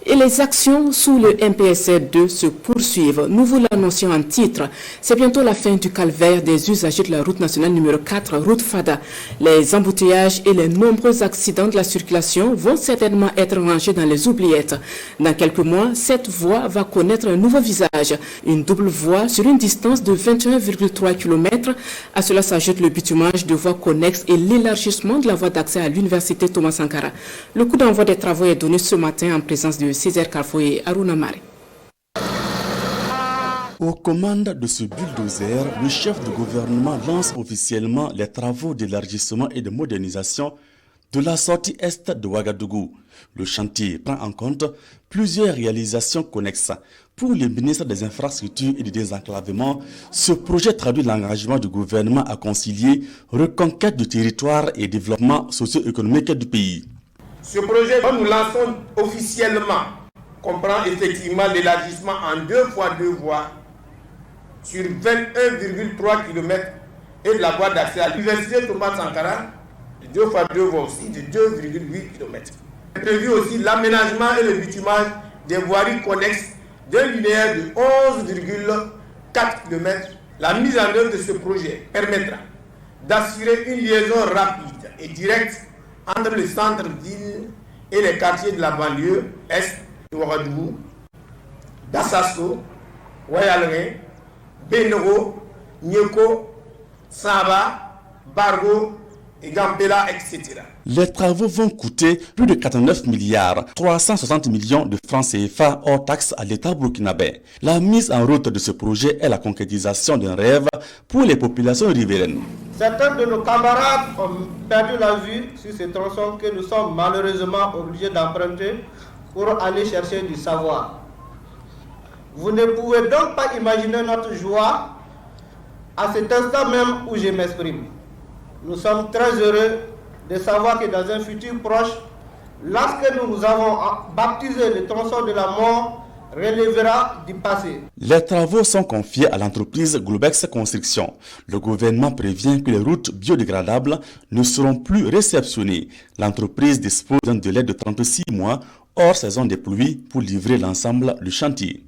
Et les actions sous le MPSR2 se poursuivent. Nous vous l'annoncions en titre. C'est bientôt la fin du calvaire des usagers de la route nationale numéro 4, route Fada. Les embouteillages et les nombreux accidents de la circulation vont certainement être rangés dans les oubliettes. Dans quelques mois, cette voie va connaître un nouveau visage. Une double voie sur une distance de 21,3 km. À cela s'ajoute le bitumage de voies connexes et l'élargissement de la voie d'accès à l'université Thomas Sankara. Le coup d'envoi des travaux est donné ce matin en présence de Césaire Carfo et Aruna Mare. Aux commandes de ce bulldozer, le chef du gouvernement lance officiellement les travaux d'élargissement et de modernisation de la sortie est de Ouagadougou. Le chantier prend en compte plusieurs réalisations connexes. Pour le ministre des Infrastructures et du Désenclavement, ce projet traduit l'engagement du gouvernement à concilier reconquête du territoire et développement socio-économique du pays. Ce projet que nous lançons officiellement comprend effectivement l'élargissement en 2 fois 2 voies sur 21,3 km et de la voie d'accès à l'université Thomas Sankara de 2 fois 2 voies aussi de 2,8 km. Il est prévu aussi l'aménagement et le bitumage des voiries connexes d'un linéaire de 11,4 km. La mise en œuvre de ce projet permettra d'assurer une liaison rapide et directe entre le centre-ville et les quartiers de la banlieue est de Ouagadougou, Dassasso, Wayalré, Benoro, Nyeko, Saba, Bargo et Gambela, etc. Les travaux vont coûter plus de 89 milliards 360 millions de francs CFA hors taxes à l'État burkinabé. La mise en route de ce projet est la concrétisation d'un rêve pour les populations riveraines. Certains de nos camarades ont perdu la vue sur ces tronçons que nous sommes malheureusement obligés d'emprunter pour aller chercher du savoir. Vous ne pouvez donc pas imaginer notre joie à cet instant même où je m'exprime. Nous sommes très heureux de savoir que dans un futur proche, lorsque nous avons baptisé le tronçon de la mort, relèvera du passé. Les travaux sont confiés à l'entreprise Globex Construction. Le gouvernement prévient que les routes biodégradables ne seront plus réceptionnées. L'entreprise dispose d'un délai de 36 mois hors saison des pluies pour livrer l'ensemble du chantier.